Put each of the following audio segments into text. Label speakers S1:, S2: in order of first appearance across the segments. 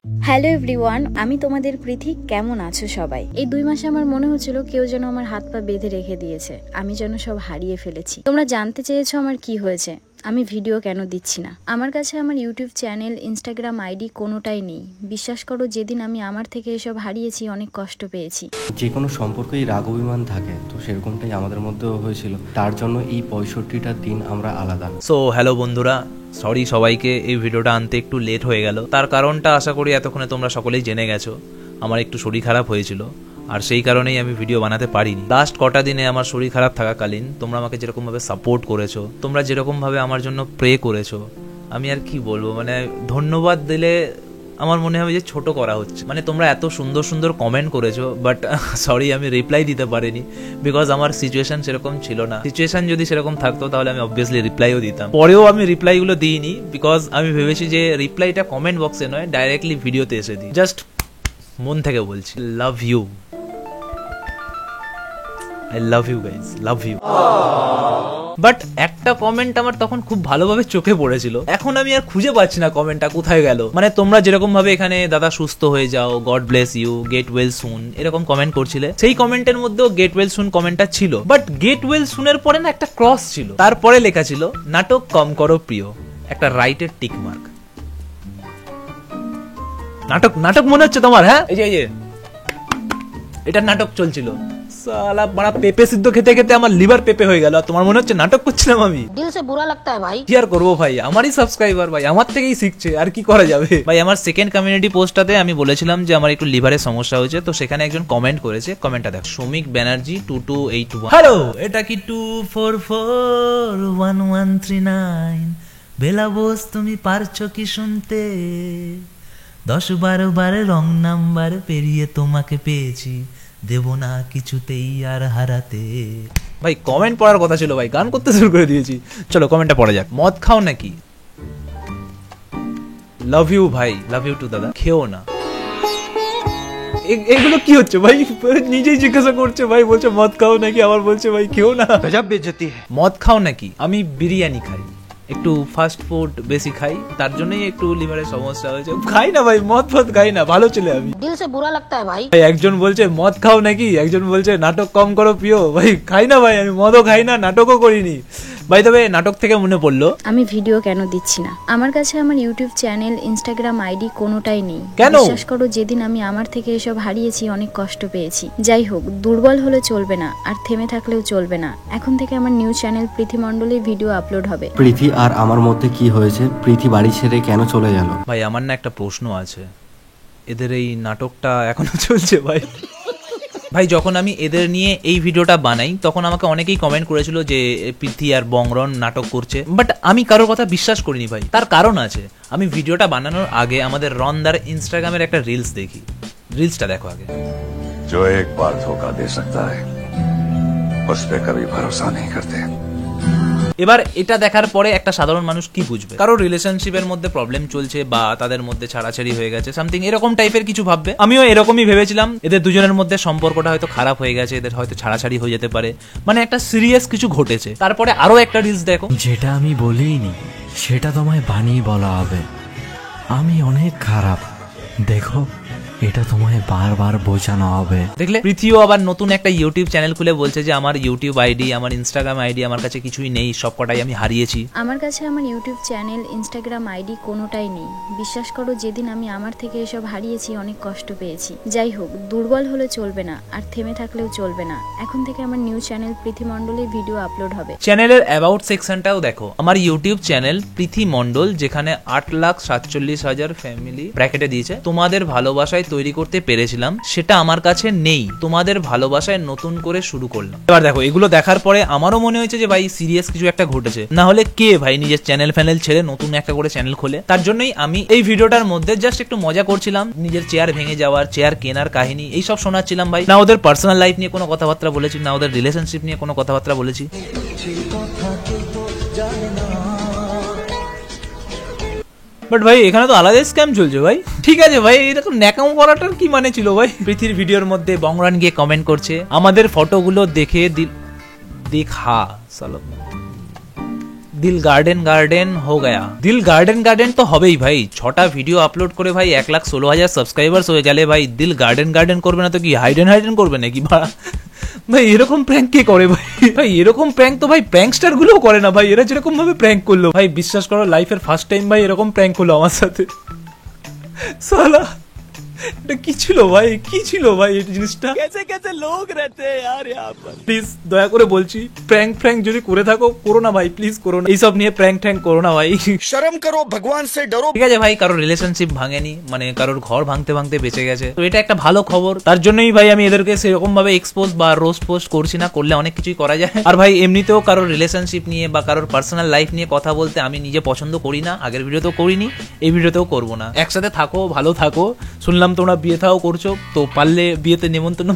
S1: Hello everyone, আমি তোমাদের প্রীতি। কেমন আছো সবাই? এই 2 মাসে আমার মনে হচ্ছিল কেউ যেন আমার হাত পা বেঁধে রেখে দিয়েছে। আমি যেন সব হারিয়ে ফেলেছি। তোমরা জানতে চেয়েছো আমার কি হয়েছে, আমি ভিডিও কেন দিচ্ছি না। আমার কাছে আমার ইউটিউব চ্যানেল, ইনস্টাগ্রাম আইডি কোনোটাই নেই। বিশ্বাস করো, যেদিন আমি আমার থেকে এসব হারিয়েছি অনেক কষ্ট পেয়েছি।
S2: যে কোনো সম্পর্কেই রাগ অভিমান থাকে, তো সেরকমটাই আমাদের মধ্যেও হয়েছিল। তার জন্য এই 65টা দিন আমরা আলাদা।
S3: সো হ্যালো বন্ধুরা, সরি সবাইকে এই ভিডিওটা আনতে একটু লেট হয়ে গেল। তার কারণটা আশা করি এতক্ষণে তোমরা সকলেই জেনে গেছো। আমার একটু শরীর খারাপ হয়েছিল, আর সেই কারণেই আমি ভিডিও বানাতে পারিনি। লাস্ট কটা দিনে আমার শরীর খারাপ থাকাকালীন তোমরা আমাকে যেরকমভাবে সাপোর্ট করেছো, তোমরা যেরকমভাবে আমার জন্য প্রে করেছো, আমি আর কি বলবো, মানে ধন্যবাদ দিলে আমার মনে হবে যে ছোট করা হচ্ছে। মানে তোমরা এত সুন্দর সুন্দর কমেন্ট করেছো, বাট সরি আমি রিপ্লাই দিতে পারিনি, বিকজ আমার সিচুয়েশন সেরকম ছিল না। সিচুয়েশন যদি সেরকম থাকতো তাহলে আমি অবভিয়াসলি রিপ্লাইও দিতাম। পরেও আমি রিপ্লাইগুলো দিইনি, বিকজ আমি ভেবেছি যে রিপ্লাইটা কমেন্ট বক্সে নয়, ডাইরেক্টলি ভিডিওতে এসে দিই। জাস্ট মন থেকে বলছি, love you, I love you guys, love you. But একটা কমেন্ট আমার তখন খুব ভালোভাবে চোখে পড়েছিল, এখন আমি আর খুঁজে পাচ্ছি না কমেন্টটা কোথায় গেল। মানে তোমরা যেরকম ভাবে এখানে দাদা সুস্থ হয়ে যাও, God bless you, get well soon এরকম কমেন্ট করছিলে, সেই কমেন্টের মধ্যেও গেট ওয়েল সুন কমেন্টটা ছিল। বাট গেট ওয়েল সুনের পরে না একটা ক্রস ছিল, তারপরে লেখা ছিল নাটক কম করো প্রিয়, একটা রাইটের টিক মার্ক। নাটক নাটক মনে হচ্ছে তোমার? হ্যাঁ, এই যে এটা নাটক চলছিল। সালা বড়া পেঁপে সিদ্ধ খেতে খেতে আমার লিভার পেঁপে হয়ে গেল, তোমার মনে হচ্ছে নাটক করছিলাম আমি?
S4: দিল সে বুরা লাগতা হ্যায় ভাই।
S3: কি আর করবো ভাই, আমারই সাবস্ক্রাইবার ভাই, আমার থেকেই শিখছে, আর কি করা যাবে ভাই। আমার সেকেন্ড কমিউনিটি পোস্টটাতে আমি বলেছিলাম যে আমার একটু লিভারের সমস্যা হয়েছে, তো সেখানে একজন কমেন্ট করেছে। কমেন্টটা দেখ, শ্রমিক ব্যানার্জি 2281। হ্যালো, এটা কি 2441139? বেলা বোস তুমি পারছো কি শুনতে? 10-12 বার রং নাম্বার পেরিয়ে তোমাকে পেয়েছি, দেব না কিছুতেই আর হারাতে। ভাই কমেন্ট পড়ার কথা ছিল ভাই, গান করতে শুরু করে দিয়েছি। চলো কমেন্টটা পড়া যাক। মদ খাও নাকি? লাভ ইউ ভাই, লাভ ইউ টু দাদা। খেও না। এগুলো কি হচ্ছে ভাই? নিজেই জিজ্ঞাসা করছে ভাই, বলছে মদ খাও নাকি, আবার বলছে ভাই খেও না। গজব বেইজ্জতি। মদ খাও নাকি? আমি বিরিয়ানি খাই, একটু ফাস্ট ফুড বেশি খাই, তার জন্যই একটু লিভারের সমস্যা হয়েছে। খাই না ভাই, মদ ফদ খাই না, ভালো ছেলে আমি।
S4: দিল সে বুরা লাগতা হ্যায় ভাই।
S3: একজন বলছে মদ খাও নাকি, একজন বলছে নাটক কম করো প্রিয়। ভাই খাই না ভাই, আমি মদও খাই না, নাটকও করিনি ভাই। তবে নাটক থেকে মনে পড়লো,
S1: আমি ভিডিও কেন দিচ্ছি না। আমার কাছে আমার ইউটিউব চ্যানেল, ইনস্টাগ্রাম আইডি কোনোটাই নেই।
S3: কেন?
S1: বিশ্বাস করো, যেদিন আমি আমার থেকে এসব হারিয়েছি অনেক কষ্ট পেয়েছি। যাই হোক, দুর্বল হলে চলবে না, আর থেমে থাকলেও চলবে না। এখন থেকে আমার নিউ চ্যানেল প্রীতি মণ্ডলে ভিডিও আপলোড হবে।
S2: প্রীতি আর আমার মধ্যে কি হয়েছে? প্রীতি বাড়ি ছেড়ে কেন চলে গেল?
S3: ভাই আমার না একটা প্রশ্ন আছে, এদের এই নাটকটা এখনো চলছে ভাই? ভাই যখন আমি এদের নিয়ে এই ভিডিওটা বানাই, তখন আমাকে অনেকেই কমেন্ট করেছিল যে প্রীতি আর বংরন নাটক করছে, বাট আমি কারোর কথা বিশ্বাস করিনি ভাই। তার কারণ আছে, আমি ভিডিওটা বানানোর আগে আমাদের রনদার ইনস্টাগ্রামের একটা রিলস দেখি। রিলসটা দেখো আগে।
S5: जो एक बार धोखा दे सकता है उस पे कभी भरोसा नहीं करते।
S3: এবার এটা দেখার পরে একটা সাধারণ মানুষ কি বুঝবে? কারো রিলেশনশিপের মধ্যে প্রবলেম চলছে, বা তাদের মধ্যে ছাড়াছাড়ি হয়ে গেছে, সামথিং এরকম টাইপের কিছু ভাববে। আমিও এরকমই ভেবেছিলাম, এদের দুজনের মধ্যে সম্পর্কটা হয়তো খারাপ হয়ে গেছে, এদের হয়তো ছাড়াছাড়ি হয়ে যেতে পারে, মানে একটা সিরিয়াস কিছু ঘটেছে। তারপরে আরো একটা রিলস দেখো,
S6: যেটা আমি বলিনি সেটা তোমায় বানিয়ে বলা হবে। আমি অনেক খারাপ, দেখো এটা তোমায় বারবার বোঝানো হবে।
S3: দেখলে প্রীতিও আবার নতুন একটা ইউটিউব চ্যানেল খুলে বলছে যে আমার ইউটিউব আইডি, আমার ইনস্টাগ্রাম আইডি আমার কাছে কিছুই নেই, সবকটাই আমি হারিয়েছি।
S1: আমার কাছে আমার ইউটিউব চ্যানেল, ইনস্টাগ্রাম আইডি কোনোটাই নেই। বিশ্বাস করো, যেদিন আমি আমার থেকে এসব হারিয়েছি অনেক কষ্ট পেয়েছি। যাই হোক, দুর্বল হলে চলবে না, আর থেমে থাকলেও চলবে না। এখন থেকে আমার নিউ চ্যানেল প্রীতি মণ্ডলে ভিডিও আপলোড হবে।
S3: চ্যানেলের অ্যাবাউট সেকশনটাও দেখো, আমার ইউটিউব চ্যানেল প্রীতি মণ্ডল, যেখানে 8,47,000 ফ্যামিলি ব্র্যাকেটে দিয়েছে। তোমাদের ভালোবাসায় তৈরি করতে পেরেছিলাম, সেটা আমার কাছে নেই, তোমাদের ভালোবাসায় নতুন করে শুরু করলাম। এবার দেখো, এগুলো দেখার পরে আমারও মনে হয়েছে যে ভাই সিরিয়াস কিছু একটা ঘটেছে, না হলে কে ভাই নিজের চ্যানেল ফ্যানেল ছেড়ে নতুন একটা করে চ্যানেল খোলে? তার জন্যই আমি এই ভিডিওটার মধ্যে জাস্ট একটু মজা করছিলাম, নিজের চেয়ার ভেঙে যাওয়ার, চেয়ার কেনার কাহিনী এইসব শোনাচ্ছিলাম ভাই। না ওদের পার্সোনাল লাইফ নিয়ে কোনো কথাবার্তা বলেছি, না ওদের রিলেশনশিপ নিয়ে কোনো কথাবার্তা বলেছি। বাট ভাই এখানে তো আলাদা স্ক্যাম চলছে ভাই। ঠিক আছে ভাই, এরকম ন্যাকাম করাটার কি মানে ছিল ভাই? প্রীতির ভিডিওর মধ্যে বংরান গিয়ে কমেন্ট করছে, আমাদের ফটোগুলো দেখে দিল গার্ডেন গার্ডেন হো গয়া। দিল গার্ডেন গার্ডেন তো হবেই ভাই, 6টা ভিডিও আপলোড করে ভাই 1,16,000 সাবস্ক্রাইবার্স হয়ে গেলে ভাই দিল গার্ডেন গার্ডেন করবে না তো কি হাইডেন করবে নাকি ভাই? এরকম প্র্যাঙ্ক কে করে ভাই? ভাই এরকম প্র্যাঙ্ক তো ভাই প্র্যাঙ্কস্টার গুলোও করে না ভাই। এরা যেরকম ভাবে প্র্যাঙ্ক করলো ভাই, বিশ্বাস করো লাইফের ফার্স্ট টাইম ভাই এরকম প্র্যাঙ্ক হলো আমার সাথে। সালা এটা কি ছিল ভাই, কি ছিল ভাই এই জিনিসটা? कैसे लोग रहते हैं यार यहाँ पर। প্লিজ দয়া করে বলছি, প্র্যাঙ্ক যদি করে থাকো করো না ভাই, প্লিজ করো না, এইসব নিয়ে প্র্যাঙ্ক করো না ভাই।
S7: शर्म करो, भगवान से डरो।
S3: ঠিক আছে ভাই, কারোর রিলেশনশিপ ভাঙেনি, মানে কারোর ঘর ভাঙতে বেঁচে গেছে, তো এটা একটা ভালো খবর। তার জন্যই ভাই আমি এদেরকে সেরকম ভাবে এক্সপোজ বা রোস্ট পোস্ট করছি না, করলে অনেক কিছুই করা যায়। আর ভাই এমনিতেও কারোর রিলেশনশিপ নিয়ে বা কারোর পার্সোনাল লাইফ নিয়ে কথা বলতে আমি নিজে পছন্দ করি না, আগের ভিডিওতেও করিনি, এই ভিডিওতেও করবো না। একসাথে থাকো, ভালো থাকো। শুনলাম তোমরা বিয়ে থাও করছো, তো পারলে বিয়েতে নেমন্তন্ন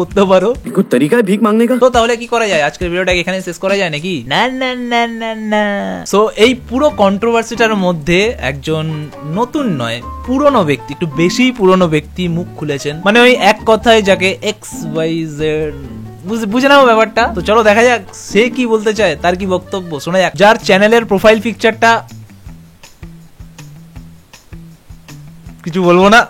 S3: করতে পারো।
S6: তরিকা ভিক মাংনে কা।
S3: তো তাহলে কি করা যায়, আজকের ভিডিওটাকে এখানে শেষ করা যায় নাকি? না না না না না। সো এই পুরো কন্ট্রোভার্সিটার মধ্যে একজন নতুন নয়, পুরনো ব্যক্তি, একটু বেশি পুরনো ব্যক্তি মুখ খুলেছেন, মানে ওই এক কথায় যাকে XYZ, বুঝে নাও ব্যাপারটা। তো চলো দেখা যাক সে কি বলতে চায়, তার কি বক্তব্য শোনা যাক। যার চ্যানেলের প্রোফাইল পিকচারটা, কিছু বলবো না,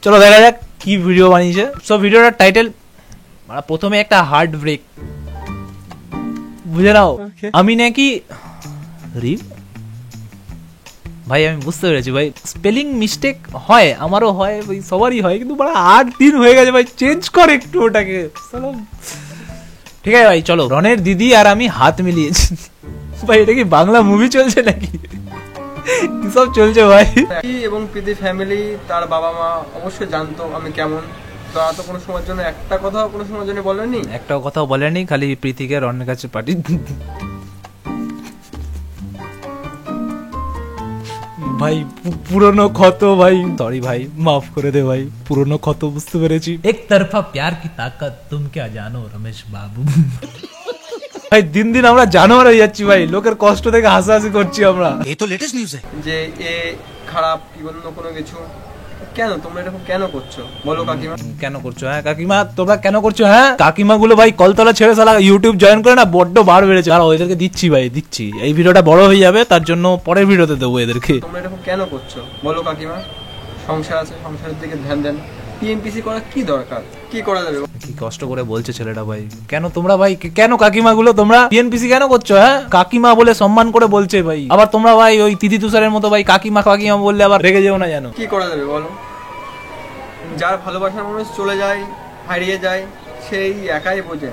S3: চলো দেখা যাক কি ভিডিও বানিয়েছে। সব ভিডিওটার টাইটেল প্রথমে একটা হার্ট ব্রেক, বুঝে নাও। আমি নাকি ভাই আমি বুঝতে পেরেছি ভাই, স্পেলিং মিস্টেক হয়, আমারও হয় ভাই, সবারই হয়, কিন্তু বড় 8 দিন হয়ে গেছে ভাই, চেঞ্জ কর একটু ওটাকে। ঠিক আছে ভাই চলো, রনের দিদি আর আমি হাত মিলিয়েছি। ভাই এটা কি বাংলা মুভি চলছে নাকি, কি সব চলছে ভাই?
S8: এবং প্রীতি ফ্যামিলি, তার বাবা মা অবশ্যই জানতো আমি কেমন, তারা তো কোনো সময়ের জন্য একটা কথাও কোনো সময়ের জন্য বলেনি,
S3: একটাও কথাও বলেনি, খালি প্রীতিকে রনের কাছে পাঠিয়ে। ভাই পুরনো ক্ষত ভাই, সরি ভাই মাফ করে দে ভাই, পুরনো ক্ষত বুঝতে পেরেছি। এক তরফা প্যার কি তাকত তুম ক্যা জানো রমেশ বাবু। ভাই দিন দিন আমরা জানোয়ার হয়ে যাচ্ছি ভাই, লোকের কষ্ট থেকে হাসাহাসি করছি আমরা।
S7: ये तो लेटेस्ट न्यूज़ है।
S8: যে এ খারাপ কি অন্য কোনো কিছু। কেন তোমরা এরকম কেন করছো বলো কাকিমা?
S3: কেন করছো হ্যাঁ কাকিমা, তোমরা কেন করছো? হ্যাঁ কাকিমা গুলো ভাই কলতলা ছেড়ে সালা ইউটিউব জয়েন করে না, বড্ড বার বেড়েছে। আর ওদেরকে দিচ্ছি ভাই, দিচ্ছি, এই ভিডিওটা বড় হয়ে যাবে, তার জন্য পরের ভিডিওতে দেবো এদেরকে।
S8: তোমরা এরকম কেন করছো বলো কাকিমা? সংসার আছে, সংসারের দিকে ধ্যান দেন। টিএমপিসি করা কি দরকার, কি করা যাবে?
S3: কি কষ্ট করে বলছে ছেলেটা ভাই। কেন তোমরা ভাই, কেন কাকিমা গুলো তোমরা টিএনপিসি কেন করছো? হ্যাঁ কাকিমা বলে সম্মান করে বলছে ভাই, আবার তোমরা ভাই ওই তিথি তুষারের মতো ভাই কাকিমা কাকিমা বললে আবার রেগে যেও না জানো।
S8: কি করা যাবে বলো? যার ভালোবাসার মানুষ চলে যায়, হারিয়ে যায়, সেই একাই বোঝে।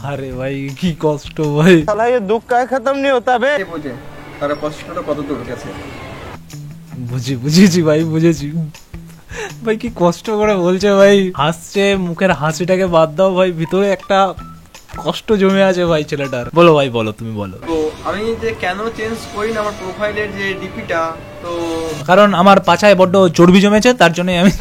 S3: আরে ভাই কি কষ্ট ভাই,
S7: साला ये दुख का खत्म नहीं होता बे।
S8: বোঝে তারা কষ্টটা কত দূর গেছে।
S3: বুঝেছি ভাই, বুঝেছি ভাই, কি কষ্ট করে বলছে ভাই, হাসছে, মুখের হাসিটাকে বাদ দাও ভাই, ভিতরে একটা কষ্ট জমে আছে ভাই ছেলেটার। বলো ভাই বলো, তুমি বলো।
S8: তো আমি যে কেন চেঞ্জ করি না আমার প্রোফাইলের যে ডিপিটা, তো
S3: কারণ আমার পাছায় বড্ড চর্বি জমেছে, তার জন্য আমি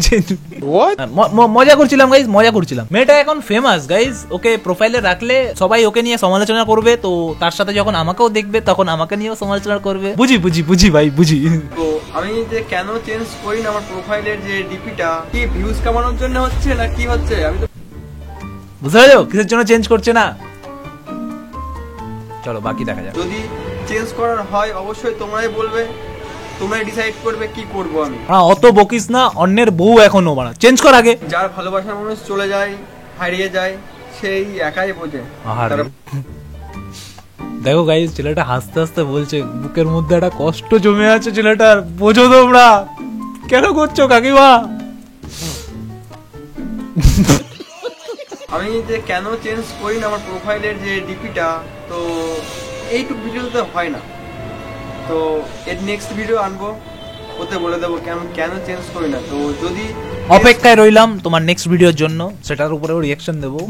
S3: মজা করছিলাম গাইজ, মজা করছিলাম। মেয়েটা এখন ফেমাস গাইজ, ওকে প্রোফাইলে রাখলে সবাই ওকে নিয়ে সমালোচনা করবে, তো তার সাথে যখন আমাকেও দেখবে তখন আমাকে নিয়েও সমালোচনা করবে। বুঝি ভাই বুঝি।
S8: তো আমি যে কেন চেঞ্জ করি না আমার প্রোফাইলের যে ডিপিটা, কি ভিউজ কামানোর জন্য হচ্ছে না কি হচ্ছে আমি তো
S3: বুঝতে পারছো কিসের জন্য চেঞ্জ করছে না। চলো বাকি দেখা যাক।
S8: যদি চেঞ্জ করার হয় অবশ্যই তোমরাই বলবে, তোমরাই ডিসাইড করবে কি করব আমি।
S3: অত বকিস না, অন্যের বউ এখনো বানা, চেঞ্জ কর আগে।
S8: যার ভালোবাসার মানুষ চলে যায়, হারিয়ে যায়, সেই একাই বোঝে।
S3: দেখো গাইস ছেলেটা হাসতে হাসতে বলছে, বুকের মধ্যে একটা কষ্ট জমে আছে ছেলেটার, বোঝো তোমরা। কেন করছো কাকিমা?
S8: আমি যে কেন চেঞ্জ করি না আমার প্রোফাইলের যে ডিপিটা, তো এইটুক ভিডিওতে হয় না, তো এর নেক্সট ভিডিও আনবো, ওতে বলে দেবো কেন চেঞ্জ করি না। তো যদি
S3: অপেক্ষায় রইলাম তোমার নেক্সট ভিডিওর জন্য, সেটার উপরেও রিঅ্যাকশন দেবো,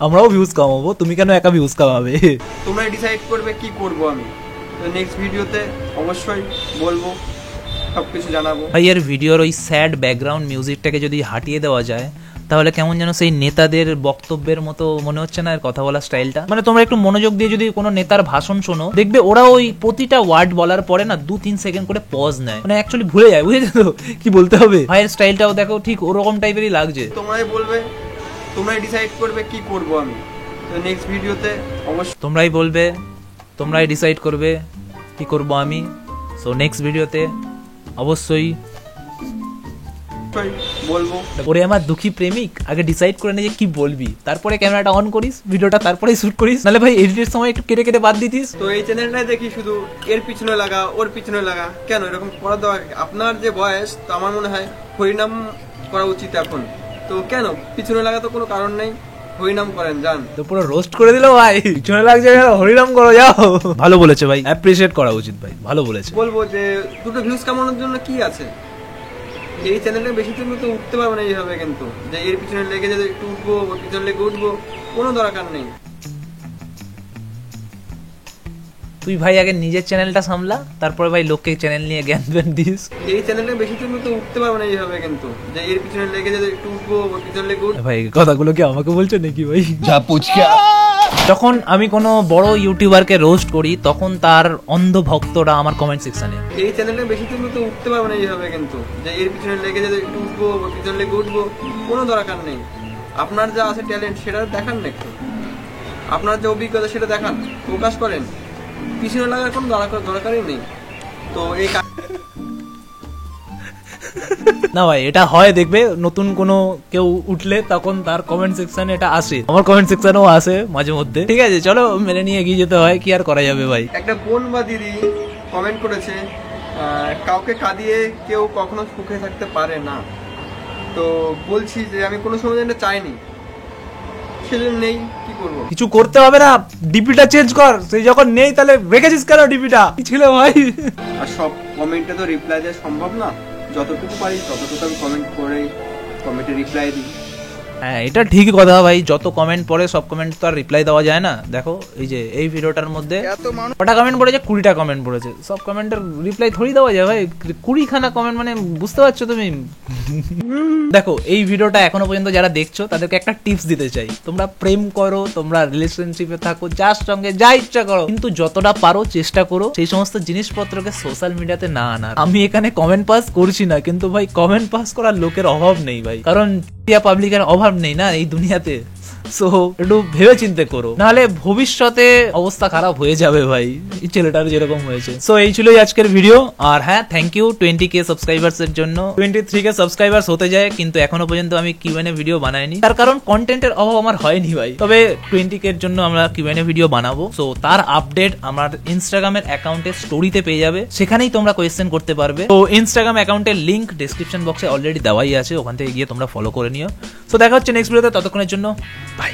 S3: আমরাও ভিউজ কামাবো, তুমি কেন একা ভিউজ কামাবে?
S8: তোমরাই ডিসাইড করবে কি করব আমি। তো নেক্সট ভিডিওতে অবশ্যই বলবো, সবকিছু জানাবো।
S3: ভাই এর ভিডিওর ওই স্যাড ব্যাকগ্রাউন্ড মিউজিকটাকে যদি হাটিয়ে দেওয়া যায়, তাহলে কেমন যেন সেই নেতাদের বক্তব্যের মতো মনে হচ্ছে না এর কথা বলার স্টাইলটা। মানে তোমরা একটু মনোযোগ দিয়ে যদি কোনো নেতার ভাষণ শোনো, দেখবে ওরা ওই প্রতিটা ওয়ার্ড বলার পরে না 2-3 সেকেন্ড করে পজ নেয়, মানে অ্যাকচুয়ালি ভুলে যায়, বুঝেছো তো কি বলতে হবে। ভাইয়ের স্টাইলটাও দেখো ঠিক ওরকম টাইপেরই লাগছে।
S8: তোমরাই বলবে, তোমরাই ডিসাইড করবে কি করব আমি। তো তো নেক্সট ভিডিওতে অবশ্যই
S3: তোমরাই বলবে, তোমরাই ডিসাইড করবে কি করব আমি। সো নেক্সট ভিডিওতে অবশ্যই
S8: বলবো।
S3: ওরে আমার দুঃখী প্রেমিক, আগে ডিসাইড করে নে যে কি বলবি, তারপরে ক্যামেরাটা অন করিস, ভিডিওটা তারপরে শুট করিস, নাহলে ভাই এডিটের সময় একটু কেটে কেটে বাদ দিতিস।
S8: তো এই চ্যানেলটাই দেখি শুধু এর পিছনে লাগা ওর পিছনে লাগা, কেন এরকম করা দেওয়া? আপনার যে বয়স, তো আমার মনে হয় হরিনাম করা উচিত এখন। তো কেন পিছনে লাগা? তো কোনো কারণ নেই, হরিনাম করেন যান।
S3: তো পুরো রোস্ট করে দিল ভাই, পিছনে লাগছে হরিনাম করো যাও। ভালো বলেছে ভাই, অ্যাপ্রিশিয়েট করা উচিত ভাই, ভালো বলেছে।
S8: বলবো যে দুটো ভিউজ কামানোর জন্য কি আছে, এই চ্যানেলটা বেশি দিন তো উঠতে পারবে না এইভাবে, কিন্তু যে এর পিছনে লেগে যে একটু উঠবো, ওর পিছনে লেগে উঠবো, কোনো দরকার নেই।
S3: তুই ভাই আগে নিজের চ্যানেলটা সামলা, তারপরে ভাই লোককে চ্যানেল নিয়ে জ্ঞান দেন দিস।
S8: এই চ্যানেলটা বেশি দিন তো উঠতে পারবে না এইভাবে, কিন্তু যে এর পিছনে লেগে যে একটু উঠবো, ওর পিছনে লেগে উঠবো।
S3: ভাই কথাগুলো কি আমাকে বলছো নাকি ভাই? যখন আমি কোনো বড় ইউটিউবারকে রোস্ট করি তখন তার অন্ধ ভক্তরা আমার কমেন্ট সেকশনে,
S8: এই চ্যানেলটা বেশি দিন তো উঠতে পারবে না এইভাবে, কিন্তু যে এর পিছনে লেগে যে একটু উঠবো, ওর পিছনে লেগে উঠবো, কোনো দরকার নেই। আপনার যা আছে ট্যালেন্ট সেটা দেখান না একটু, আপনার যে অভিজ্ঞতা সেটা দেখান, প্রকাশ করেন, পিছনে লাগার কোনো দরকারই নেই। তো এই
S3: না ভাই এটা হয়, দেখবে নতুন কোনো কেউ উঠলে তখন তার কমেন্ট সেকশনে এটা আসে, আমার কমেন্ট সেকশনেও আসে মাঝে মধ্যে। ঠিক আছে চলো মেনে নিয়ে এগিয়ে যেতে হয়, কি আর করা যাবে ভাই।
S8: একটা বোন বা দিদি কমেন্ট করেছে, কাউকে কাঁদিয়ে কেউ কখনো সুখে থাকতে পারে না। তো বলছি যে আমি কোনো সময় এটা চাইনি, সেজন্য নেই, কি করবো?
S3: কিছু করতে হবে না, ডিপিটা চেঞ্জ কর। সেই যখন নেই তাহলে রেখেছিস কেন ডিপিটা? কি ছিল ভাই?
S8: আর সব কমেন্টে তো রিপ্লাই দেওয়া সম্ভব না, যতটুকু পারি ততটুকু আমি কমেন্ট করে কমেন্টে রিপ্লাই দিই।
S3: হ্যাঁ এটা ঠিকই কথা ভাই, যত কমেন্ট পড়ে সব কমেন্ট তো আর রিপ্লাই দেওয়া যায় না। দেখো এই যে এই ভিডিওটার মধ্যে কটা কমেন্ট পড়েছে, 20টা কমেন্ট পড়েছে, সব কমেন্টের রিপ্লাই থোড়ি দেওয়া যায় ভাই? 20খানা কমেন্ট মানে বুঝতে পারছো তুমি? দেখো এই ভিডিওটা এখনো পর্যন্ত যারা দেখছো তাদেরকে একটা টিপস দিতে চাই, তোমরা প্রেম করো, তোমরা রিলেশনশিপে থাকো, যার সঙ্গে যা ইচ্ছা করো, কিন্তু যতটা পারো চেষ্টা করো সেই সমস্ত জিনিসপত্রকে সোশ্যাল মিডিয়াতে না আনার। আমি এখানে কমেন্ট পাস করছি না, কিন্তু ভাই কমেন্ট পাস করার লোকের অভাব নেই ভাই, কারণ পাবলিকের অভাব নেই না এই দুনিয়াতে। সো একটু ভেবে চিন্তে করো, নাহলে ভবিষ্যতে অবস্থা খারাপ হয়ে যাবে ভাই, এই ছেলেটার যেরকম হয়েছে। সো এই ছিল আজকের ভিডিও। আর হ্যাঁ থ্যাংক ইউ 20K সাবস্ক্রাইবার্স এর জন্য। 23K সাবস্ক্রাইবার্স হতে যায়, কিন্তু এখনো পর্যন্ত আমি Q&A ভিডিও বানাইনি, তার কারণ কন্টেন্টের অভাব আমার হয়নি ভাই। তবে 20K এর জন্য আমরা Q&A ভিডিও বানাবো। সো তার আপডেট আমার ইনস্টাগ্রামের অ্যাকাউন্টে স্টোরিতে পেয়ে যাবে, সেখানেই তোমরা কোয়েশ্চেন করতে পারবে। তো ইনস্টাগ্রাম অ্যাকাউন্টের লিংক ডেসক্রিপশন বক্সে অলরেডি দেওয়াই আছে, ওখান থেকে গিয়ে তোমরা ফলো করে নিও। সো দেখা হচ্ছে নেক্সট ভিডিওতে, ততক্ষণের জন্য বাই।